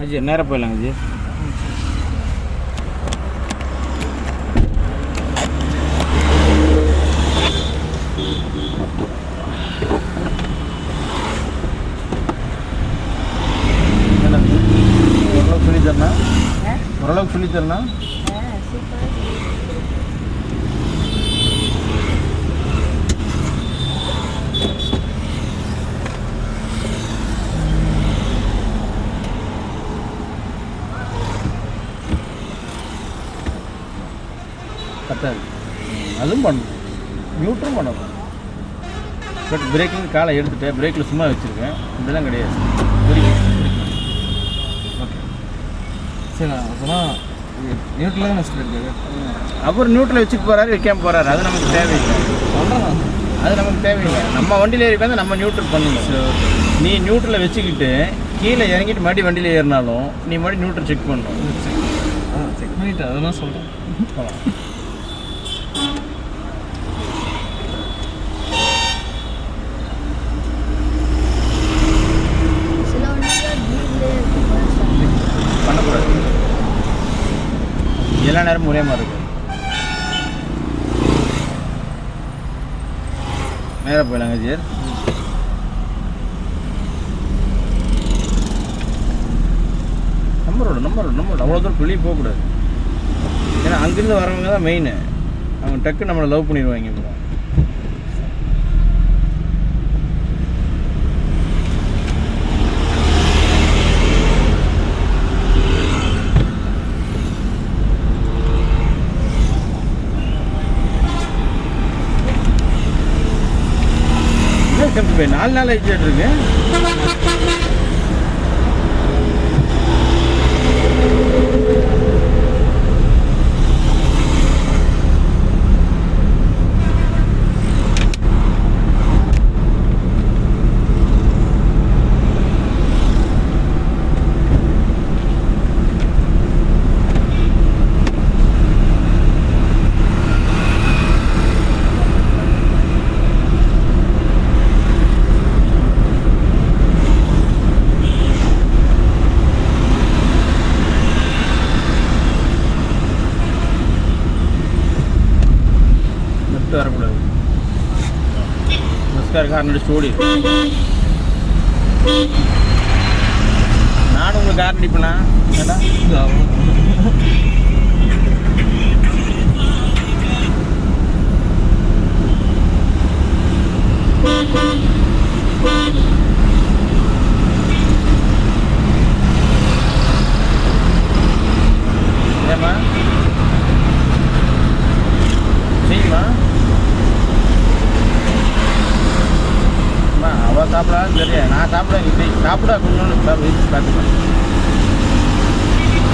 அஜி நேராக போயிடலாங்க அஜி. ஓரளவுக்கு சொல்லி தரணா? ஓரளவுக்கு சொல்லி தரணா? பத்தாது. அதுவும் பண்ணணும், நியூட்ரும் பண்ணணும். பட் பிரேக்கிங் காலை எடுத்துட்டேன், பிரேக்கில் சும்மா வச்சுருக்கேன், இப்படிலாம் கிடையாது. ஓகே சரி. அதெல்லாம் நியூட்ரலாக தான் நெக்ஸ்ட் இருக்காது. அவர் நியூட்ரல் வச்சுட்டு போகிறாரு, வைக்காமல் போகிறாரு, அது நமக்கு தேவையில்லை. சொல்கிறேன், அது நமக்கு தேவையில்லை. நம்ம வண்டியில் ஏறி வந்து நம்ம நியூட்ரல் பண்ணணும். நீ நியூட்ரலை வச்சுக்கிட்டு கீழே இறங்கிட்டு மறுபடி வண்டியில் ஏறினாலும் நீ மறுபடி நியூட்ரல் செக் பண்ணணும். செக் பண்ணிவிட்டு அதெல்லாம் சொல்கிறேன். பண்ணக்கூடாது, எல்லா நேரமும் ஒரே மாதிரி இருக்குது. நேராக போயிடலாங்க சார். நம்பரோட அவ்வளோ தூரம் வெளியே போகக்கூடாது. ஏன்னா அங்கேருந்து வரவங்க தான் மெயின். அவங்க டக்கு நம்மளை லவ் பண்ணிடுவாங்க. இப்போ போய் 4 நாள் ஆகிட்டு இருக்கு. வரக்கூடாது. பஸ்கார் காரனோட ஸ்டோடி. நானும் உங்களுக்கு கார் அடிப்பேனா? ஏமா செய்யுமா? அவள் சாப்பிடாது தெரியாது, நான் சாப்பிட நீ சாப்பிட கொஞ்சோன்னு பார்த்துக்கலாம்.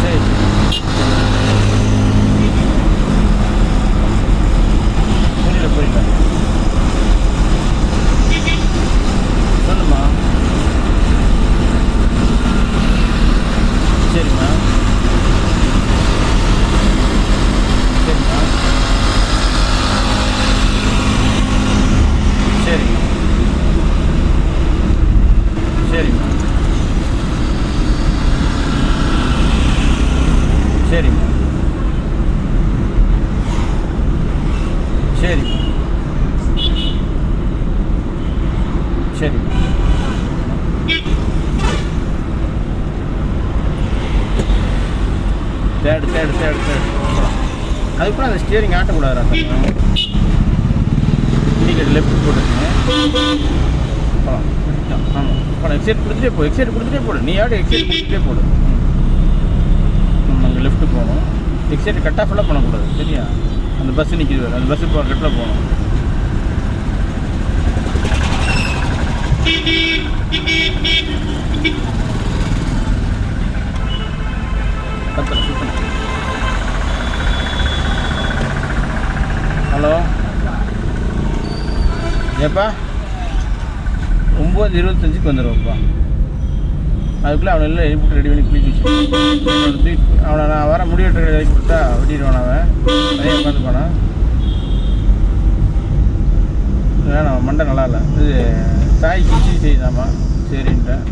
சரி புரியல சொல்லுமா. சரிம்மா சரிம்மா சரிங்க சரிம்மா சரிம்மா சரிம்மா சரிம்மா தேடு அதுக்கப்புறம் அந்த ஸ்டியரிங் ஆட்டக்கூடாது. இண்டிகேட்டர் லெஃப்ட் போட்டுருங்க. ஆமாம் படம் எக்ஸைட் கொடுத்துட்டே போடு. நீ ஆடு எக்ஸைட் கொடுத்துட்டே போடு. நம்ம அங்கே லெஃப்ட்டு போகணும். எக்ஸைட் கட் ஆஃப் எல்லாம் பண்ணக்கூடாது, சரியா? அந்த பஸ்ஸு நிற்கிது, அந்த பஸ்ஸு போகிற கட்டில் போகணும். ஹலோ ஏப்பா 9:25 வந்துடுவோம்ப்பா. அதுக்குள்ளே அவனை எல்லாம் எழுப்பிட்டு ரெடி பண்ணி குளிச்சு வச்சு அவனை நான் வர முடிவெட்டு எழுதி கொடுத்தா வெட்டிடுவான். அவன் நிறைய உட்காந்து போனான். வேணாம் மண்டை நல்லா இல்லை. இது தாய் கிச்சி செய்யுதாம்மா சரின்ட்டேன்.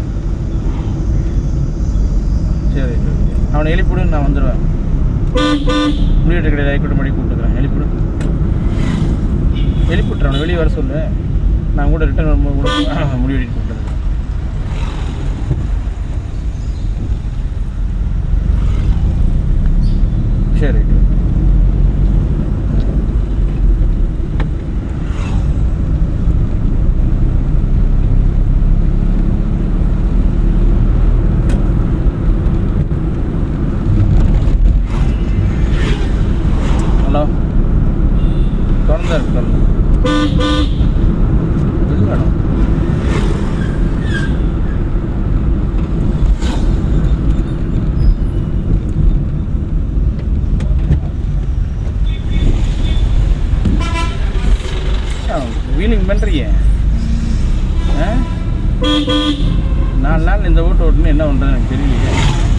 அவனை எழுப்பிவிடு, நான் வந்துடுவேன். முடிவெட்டு கடையில் ஐக்கூட்ட மணி கூப்பிட்டுக்கிறேன். எழுப்பிவிட்றேன், அவனை வெளியே வர சொல்லு. நான் கூட ரிட்டர்ன் வரும்போது கூட முடிவெட்டி கூப்பிட்டுருக்கேன். சரி. ஹலோ, திறந்தா இருக்கு, திறந்து இது வேணும். வீலிங் பண்ணுறீங்க 4 நாள் இந்த ஓட்டு ஓட்டுன்னு என்ன பண்ணுறது எனக்கு தெரியலையே.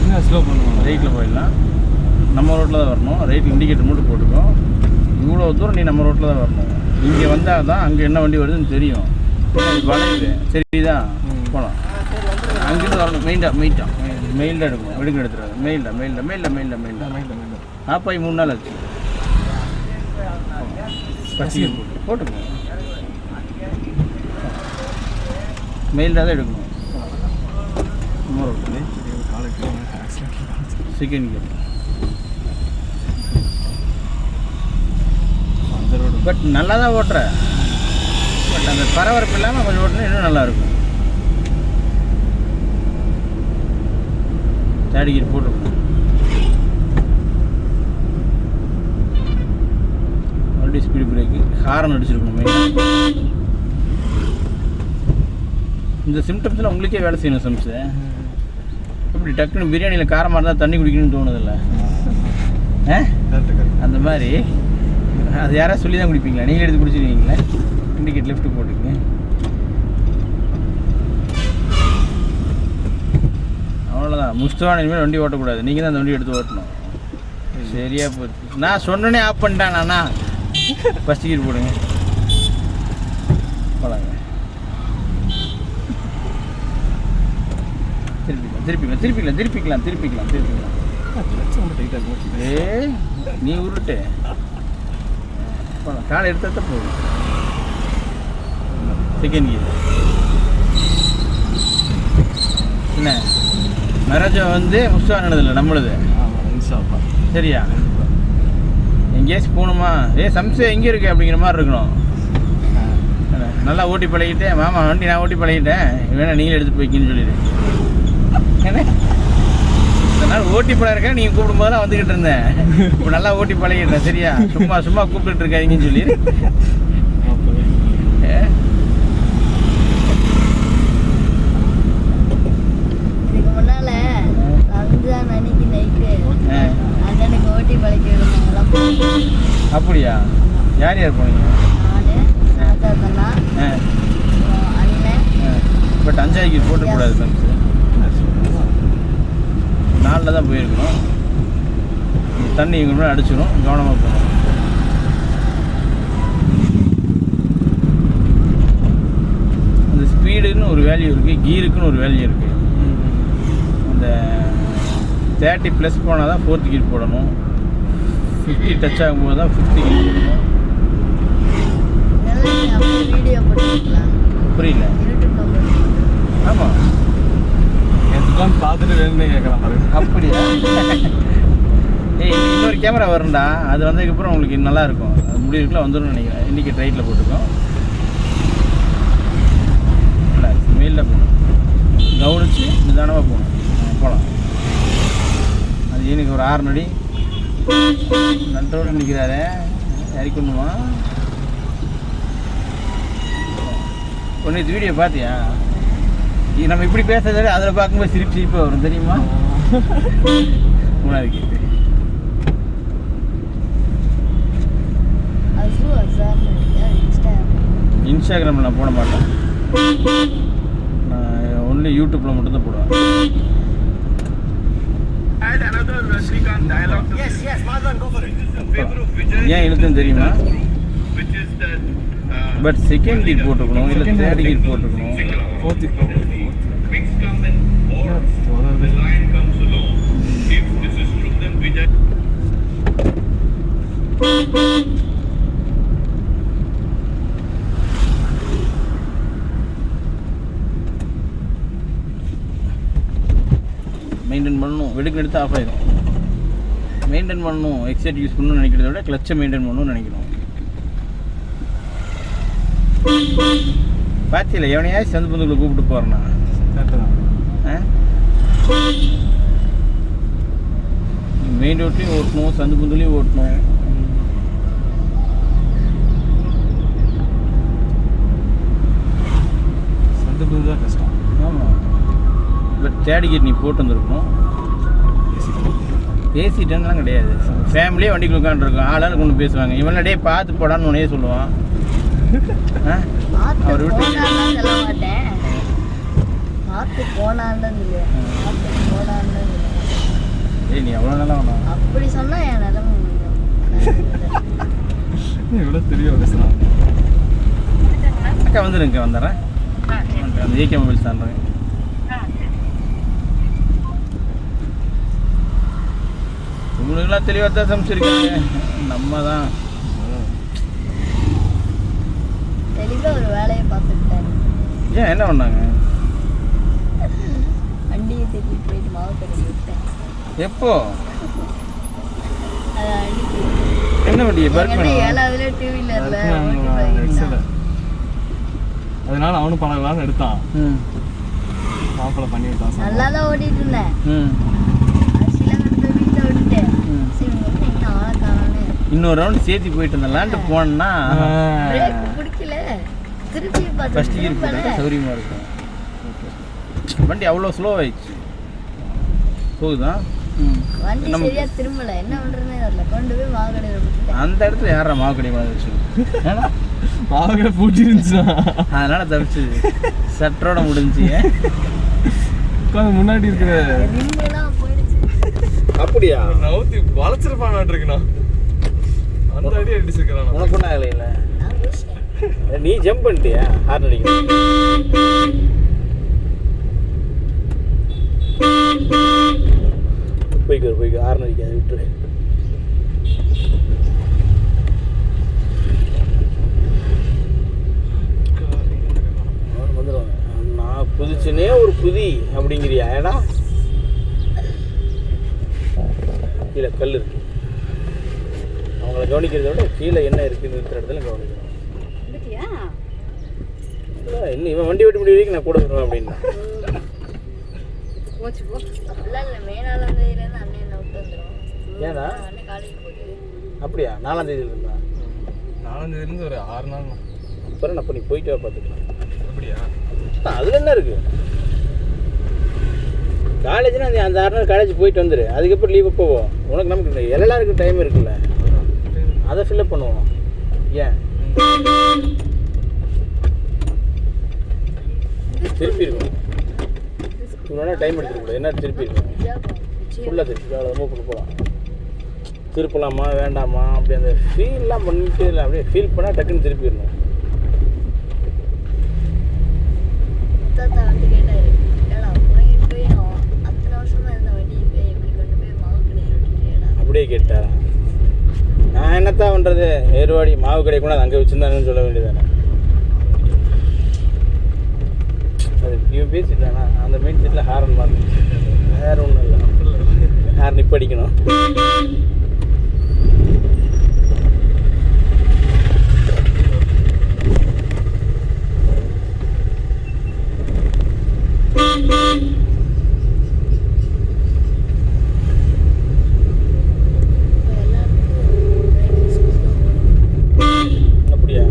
இன்னும் ஸ்லோ பண்ணுவாங்க. ரைட்டில் போயிடலாம். நம்ம ரோட்டில் தான் வரணும். ரைட் இண்டிகேட்டர் மட்டும் போட்டுக்கோ. இவ்வளோ தூரம் நீ நம்ம ரோட்டில் தான் வரணும். இங்கே வந்தால் தான் அங்கே என்ன வண்டி வருதுன்னு தெரியும். வளையுது சரிதான், போகலாம். அங்கேருந்து வரணும். மெயில்டாக எடுக்கணும். எடுத்துருவாங்க. மெயில்டா ஆப்பாய் 3 நாள் ஆச்சு. போட்டுக்கோங்க. மெயில்டாக தான் எடுக்கணும். நம்ம ரோட்டில் செகண்ட் கியர். பட் நல்லா தான் ஓட்டுற. பட் அந்த பரபரப்பு இல்லாமல் கொஞ்சம் ஓட்டுனா இன்னும் நல்லாயிருக்கும். தேர்ட் கியர் போட்டுருக்கோம். மறுபடியும் ஸ்பீடு பிரேக்கு. ஹாரன் அடிச்சிருக்கணும் மெயினாக. இந்த சிம்டம்ஸ்லாம் உங்களுக்கே வேலை செய்யணும். சம்ஸு இப்படி டக்குன்னு பிரியாணியில் காரமாக இருந்தால் தண்ணி குடிக்கணும்னு தோணுதில்ல? அந்த மாதிரி அது யாராவது சொல்லி தான் குடிப்பீங்களா? நீங்கள் எடுத்து குடிச்சிருவீங்களா? இண்டிகேட் லெஃப்ட்டு போட்டுங்க. அவ்வளோதான். முஸ்தவான இனிமேல் வண்டி ஓட்டக்கூடாது. நீங்கள் தான் அந்த வண்டி எடுத்து ஓட்டணும். சரியா போச்சு. நான் சொன்னோன்னே ஆஃப் பண்ணிட்டேன். நானா ஃபஸ்ட் கீர் போடுங்க. போலாங்க. திருப்பிக்கலாம். நீ உருட்டு போகலாம். காலை எடுத்தா போதும். செகண்ட் கியர் என்ன மரஜா வந்து முஸ்தானதில்லை, நம்மளுது. சரியா? எங்கேயாச்சும் போகணுமா? சம்சே எங்கே இருக்கு அப்படிங்கிற மாதிரி இருக்கணும். நல்லா ஓட்டி பழகிட்டேன் மாமா, வண்டி நான் ஓட்டி பழகிட்டேன், வேணா நீங்களே எடுத்து போய்க்கின்னு சொல்லிடு. ஏன்னா இதனால் ஓட்டி பழகிறக்கா நீங்கள் கூப்பிடும் போதெல்லாம் வந்துக்கிட்டு இருந்தேன். இப்போ நல்லா ஓட்டி பழகிட்டேன். சரியா? சும்மா கூப்பிட்டு இருக்காதீங்கன்னு சொல்லி. இதுக்கு முன்னால ரம்ஜான் அன்னைக்கு நைட்டு அண்ணனுக்கு ஓட்டி பழக்கி விடுவாங்களாம். அப்படியா? யார் போனீங்க? பட் 5 போட்டக்கூடாது. சம்ஸ் 4 தான் போயிருக்கணும். தண்ணி இங்கே கூட அடிச்சிடும். கவனமாக போகணும். அந்த ஸ்பீடுன்னு ஒரு வேல்யூ இருக்குது, கீருக்குன்னு ஒரு வேல்யூ இருக்குது. அந்த 30+ போனால் தான் 4th கீர் போடணும். 50 டச் ஆகும்போது தான் 5th கீர் போடணும். புரியல? ஆமாம், எதுக்கும் பார்த்துட்டு வேணும்னு கேட்குறான் பாருங்க. அப்படியா? இன்னொரு கேமரா வரும்டா, அது வந்ததுக்கப்புறம் உங்களுக்கு நல்லாயிருக்கும். அது முடிவுக்குலாம் வந்துடும் நினைக்கிறேன். இன்றைக்கி ரைட்டில் போட்டுக்கோம். இல்லை மெயிலில் போகணும். கவனித்து நிதானமாக போகணும். போகலாம். அது எனக்கு ஒரு 6 நடி நன்றோடு நிற்கிறாரே, இறக்கணுமா? ஒன்று வீடியோ பார்த்தியா? நம்ம இப்படி பேசுறத அதில் பார்க்கும்போது சிரிப்பாக வரும் தெரியுமா? 3வது கேட்டு இன்ஸ்டாகிராமில் நான் போட மாட்டேன். நான் ஒன்லி யூடியூப்பில் மட்டும்தான் போடுவேன். ஏன் இழுத்துன்னு தெரியுமா? பட் செகண்ட் கீர் போட்டுக்கணும், இல்லை 3rd கீர் போட்டுக்கணும். 4th மெயின்டைன் பண்ணணும். வெடுக்கு எடுத்து ஆஃப் ஆயிடும். மெயின்டைன் பண்ணணும். எக்ஸைட் யூஸ் பண்ணணும்னு நினைக்கிறத விட கிளச்சை மெயின்டைன் பண்ணணும்னு நினைக்கணும். பார்த்தியில்ல எவனையாச்சும் சந்து பந்துக்குள்ள கூப்பிட்டு போகிறேன்னா மெயின் ரோட்லேயும் ஓட்டணும், சந்து பந்துலையும் ஓட்டணும். சந்து பந்து தான் கஷ்டம். ஆமாம். பட் தேடிக்கிட்டு நீ போட்டு வந்துருக்கணும். பேசிட்டேன்லாம் கிடையாது. ஃபேமிலியே வண்டிக்கு உட்காந்துருக்கோம். ஆளால் கொண்டு பேசுவாங்க. இவனடே பார்த்து போடான்னு உடனே சொல்லுவான். அவர் விட்டு சொல்ல மாட்டேன். பார்த்து போனான்னு ஏய், நீ எவ்வளோ நல்லா வேணும். அப்படி சொன்னா என் நிலைமை எவ்வளோ தெரியும் பேசுகிறான். அக்கா வந்துடுங்க, வந்துடுறேன். அந்த ஏகே மொபைல்ஸ் தான்றேன். உங்களுக்கெல்லாம் தெளிவாக தான் சமைச்சிருக்காங்க. நம்ம தான் தெளிவாக ஒரு வேலையை பார்த்துக்கிட்டாரு. ஏன் என்ன பண்ணாங்க? வண்டியை தூக்கிட்டு போயிட்டு மாவு கடைசி விட்டேன். எப்போ? அது அன்னைக்கு என்ன வண்டி? பர்க் என்கிட்ட வேணும். 7ஆவதுல டூ வீலர்ல அதனால அவனும் பழகலான்னு எடுத்தான். மாப்பிள்ளை பண்ணி விட்டான். நல்லா தான் ஓட்டிட்டு இருந்தேன். ம். அரிசிலாம் கொண்டு போய் வீட்டில் விட்டுட்டேன். சரி உங்க இன்னும் ஆளை காணோன்னு இன்னொரு ரவுண்ட் சேர்த்து போயிட்டு இருந்தேன். லேண்டு போனேன்னா பிரேக் பிடிக்கல. திருப்பி ஃபர்ஸ்ட் கியர் பார்த்து போட்டால் சௌரியமாக இருக்கும். வண்டி அவ்வளோ ஸ்லோ ஆயிடுச்சு. போகுதா? வண்டி நம்ம- சரியா திரும்பல. என்ன பண்றதுன்னு தெரியல. கொண்டு போய் மாவு கடையில் விட்டுட்டேன். அந்த இடத்துல யாரா மாவு கடை மாதிரி வச்சு ஏன்னா மாவுகளை பூட்டி இருந்துச்சுன்னா அதனால தவிச்சு சட்டரோட முடிஞ்சு. உட்காந்து முன்னாடி இருக்கிற ரிம்பெல்லாம் போயிடுச்சு. அப்படியா? நவுத்தி வளைச்சிருப்பான் இருக்குண்ணா. அந்த அடி அடிச்சிருக்கிறான். உனக்கு ஒன்றும் ஆகலையில. நான் பேசிட்டேன். நீ ஜம்ப் பண்ணிட்டியா? ஹார்ன் அடிக்கணும். போய்க்கு ஹார்ன் அடிக்காது, விட்டுரு. வந்துடுவாங்க. நான் புதிச்சுனே ஒரு புதி அப்படிங்கிறியா? ஏடா கீழே கல் இருக்கு. அவங்கள கவனிக்கிறத விட கீழே என்ன இருக்குன்னு இருக்கிற இடத்துல கவனிக்கணும். வந்துட்டியா? இன்னும் இவன் வண்டி ஓட்ட முடிய வரைக்கும் நான் கூட வருவேன் அப்படின்னா. போச்சு போ. அப்படிலாம் இல்லை. மேனாலாம் தேதியிலேருந்து அண்ணன் என்ன விட்டு வந்துடும். ஏன்னா? அண்ணன் காலேஜ் போகுது. அப்படியா? 4ஆம் தேதியில இருந்தா? 4ஆம் தேதியிலேருந்து ஒரு 6 நாள். அப்புறம் அப்போ நீ போயிட்டு வா, பார்த்துக்கலாம். அப்படியா? அதில் என்ன இருக்கு? காலேஜ்னா அந்த 6 நாள் காலேஜ் போயிட்டு வந்துடு. அதுக்கப்புறம் லீவ் போவோம். உனக்கு நமக்கு எல்லாருக்கும் டைம் இருக்குல்ல, அதை ஃபில்அப் பண்ணுவோம். ஏன் திருப்பி இருக்கும்? இவ்வளோ டைம் எடுத்துக்கூடாது. என்ன திருப்பி இருக்கும்? ஃபுல்லாக திருப்பி அவ்வளோ மூவ் பண்ணி போகலாம். திருப்பலாமா வேண்டாமா அப்படி அந்த ஃபீல்லாம் பண்ணிட்டு இல்லை, அப்படியே ஃபீல் பண்ணால் டக்குன்னு திருப்பிடணும். தாத்தா வந்து கேட்டாரு, ஏடா போய் அத்தனை வருஷமா இருந்த வண்டி போய் இப்படி கொண்டு போய் மாவு கடையில் விட்டுட்டேடா. அப்படியே கேட்டாரா? நான் என்னத்தான் பண்ணுறது? ஏர்வாடி மாவு கடை கூட அங்கே வச்சுருந்தாங்கன்னு சொல்ல வேண்டியதானே. அது இவன் பேசிட்டானா அந்த மெயின் சீட்டில் ஹாரன் மாறணும். வேறு ஒன்றும் இல்லை, ஹாரன் இப்போ அடிக்கணும். அப்படியா?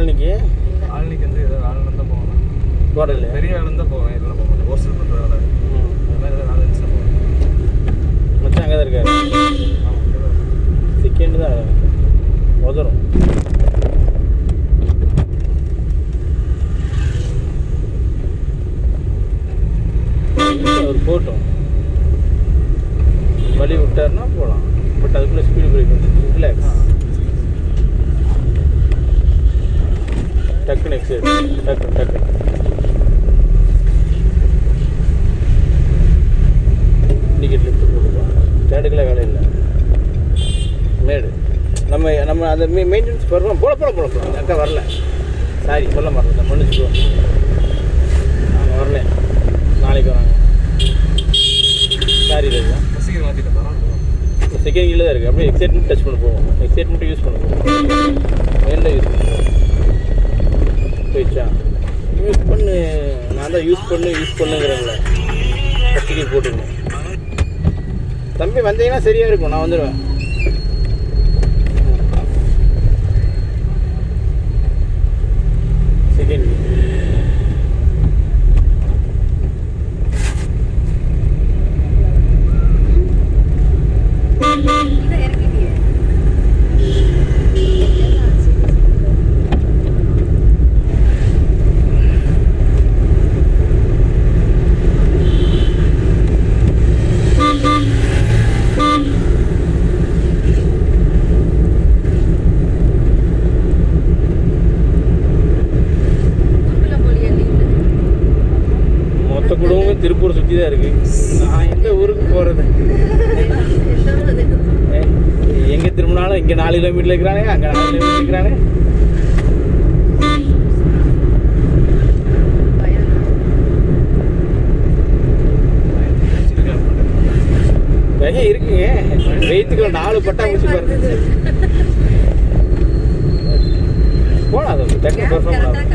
ஆளுனிக்கு ஆளுக்கு வந்து ஏதோ வேலை இருந்தால் போவேன். போடல பெரிய வேலை இருந்தால் போவேன், இல்லைன்னா போக மாட்டேன். ஹோஸ்டல் பண்ணுற வேலை அது மாதிரி ஏதாவது வேலை இருந்துச்சுன்னா போவேன். மச்சான் அங்கே தான் இருக்காரு. ஆமாம், செகண்ட் தான் உதரும். அவர் போட்டோம் வழி விட்டாருன்னா போகலாம். பட் அதுக்குள்ளே ஸ்பீடு பிரேக் வந்து ரிலாக்ஸ். டக்குன்னு எக்ஸைட் டக்கு இண்டிகேட் லிஃப்ட் போட்டுப்போம். தேர்டுக்கெல்லாம் வேலை இல்லை. மேடு நம்ம அந்த மெயின்டெனன்ஸ் பண்ணுறோம். போல அக்கா வரல. சாரி சொல்ல மாட்டேன், மன்னிச்சுக்குவோம். நாங்கள் வரல, நாளைக்கு வராங்க. சாரி ரேஜா சீக்கிரம் மாற்றிட்டு தரோம். செகண்ட் கீழே தான் இருக்குது. அப்படியே எக்ஸைட்மெண்ட் டச் பண்ண போவோம். எக்ஸைட்மெண்ட்டு யூஸ் பண்ண போவோம். மெயினில் யூஸ் பண்ண போவோம். போயிடுச்சா? யூஸ் பண்ணு. நான் தான் யூஸ் பண்ணுங்கிறேன்ல. ஃபஸ்ட்டு போட்டுக்கணும். தம்பி வந்தீங்கன்னா சரியாக இருக்கும். நான் வந்துடுவேன். செகண்ட் மொத்த குடும்பமும் திருப்பூர் சுற்றி தான் இருக்குது. நான் எந்த ஊருக்கு போகிறது? எங்கே திரும்பினாலும் இங்கே 4 கிலோமீட்டர் இருக்கிறானே, அங்கே 4 கிலோமீட்டர் இருக்கிறானே. பையன் இருக்குங்க. வெயித்துக்குள்ள 4 பட்டாம்பூச்சி பாருங்க. போகலாம். அது டக்கு பெர்ஃபார்ம் ஆகும்.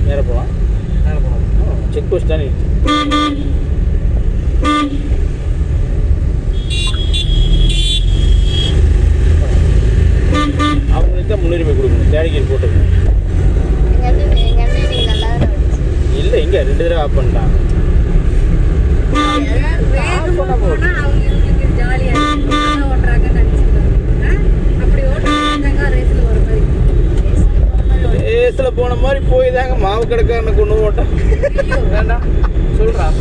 நேராக போகலாம். செக் போஸ்ட் தானே. அவங்களுக்கு தான் முன்னுரிமை கொடுக்கணும். தேடிக்கல் போட்டுக்கணும். இல்லை, இங்கே 2 தடவை ஆஃப் பண்ணிட்டாங்க. ரேஸில் போன மாதிரி போய் தாங்க மாவு கடைக்காரனை கொண்டு போட்டேன். வேண்டாம் சொல்கிறான்.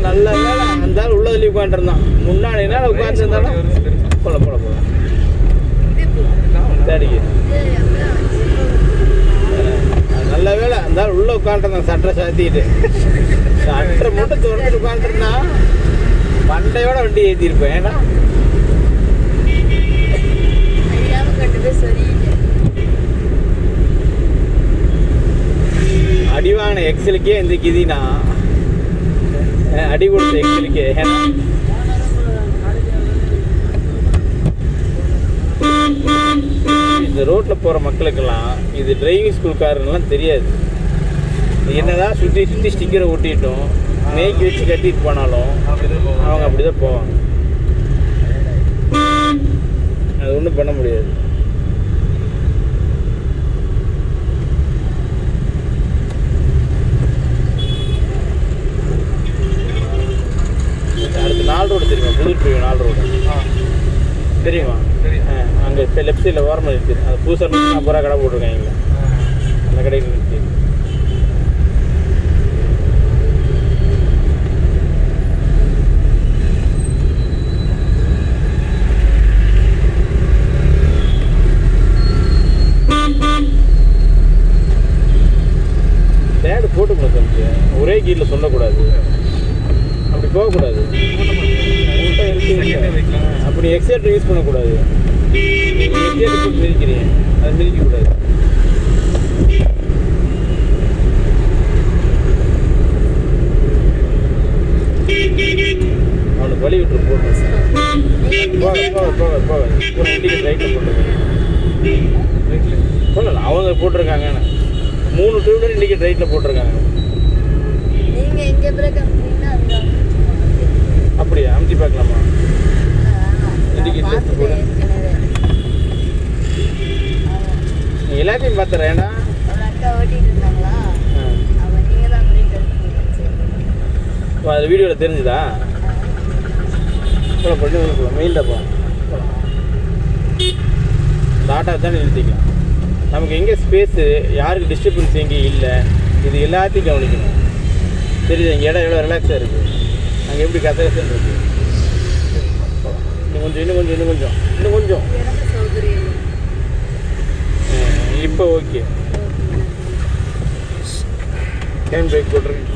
நல்ல வேலை அந்த உள்ளதுலேயும் உட்காந்துருந்தான். முன்னாடி நாள் உட்காந்துருந்தாலும் போல தேடிக்கு. நல்ல வேலை அந்த உள்ளே உட்காந்துருந்தான். சட்டரை சாத்திக்கிட்டு சட்டரை மட்டும் தொடர்ந்து உட்காந்துருந்தா பண்டையோட வண்டி ஏற்றிருப்பேன். ஏன்னா அடி வாங்கின எக்ஸலுக்கே இந்த கிதினா அடி கொடுத்த எக்ஸலுக்கே. ஏன்னா இந்த ரோட்டில் போகிற மக்களுக்கெல்லாம் இது டிரைவிங் ஸ்கூல்காரங்கெல்லாம் தெரியாது. என்னதான் சுற்றி ஸ்டிக்கரை ஒட்டிட்டோம், மேய்க்கு வச்சு கட்டிட்டு போனாலும் அவங்க அப்படி தான் போவாங்க. அது ஒன்றும் பண்ண முடியாது. அடுத்து 4 ரோடு தெரியுமா? புதூர் போய் 4 ரோடு தெரியுமா? அங்கே இப்போ லெஃப்ட் சைடில் ஓரமாக இருக்குது. அது புதுசாக 140 ரூபா கடை போட்டிருக்காங்க. அந்த கடையில் இருக்குது. தேடு போட்டுக்கணும் தம்பி. ஒரே கீரில் சொல்லக்கூடாது. அப்படி போகக்கூடாது. அப்படி எக்ஸைட்டர் யூஸ் பண்ணக்கூடாது. எக்ஸைட்டர் போட்டு மிதிக்கிறீங்க, அது மிதிக்கக்கூடாது. அவனுக்கு வழி விட்டு போட்டு போக போக போக போக ஒரு இண்டிகேட் ரைட்டில் போட்டுருக்கேன். சொல்லல அவங்க போட்டிருக்காங்கன்னு 3 டூ வீலர் இண்டிகேட் ரைட்டில் போட்டிருக்காங்க. நீங்க எங்க பிரேக் அமுக்குறீங்கன்னா அதுதான் அப்படியா அமுத்தி பார்க்கலாமா? இண்டிகேட் Indicate போடு. நீ எல்லாத்தையும் பார்த்துறேன் ஏன்னா ஒரு அக்கா ஓட்டிட்டு இருந்தாங்களா அவன் நீங்க தான் பிரேக் அமுக்குறீங்க. அது வீடியோவில் தெரிஞ்சுதா? போல பண்ணி போகலாம் மெயிலில் போகலாம். இந்த ஆட்டோ தானே நிறுத்திக்கலாம். நமக்கு எங்கே ஸ்பேஸு, யாருக்கு டிஸ்டர்பன்ஸ் எங்கே இல்லை, இது எல்லாத்தையும் கவனிக்கணும். தெரியுது இங்கே இடம் எவ்வளோ ரிலாக்ஸாக இருக்குது, அங்கே எப்படி கசகசன்னு இருக்குது. இன்னும் கொஞ்சம் எனக்கு சௌகரியம் இப்போ ஓகே. ஹேண்ட் பிரேக் போட்டிருக்கேன்.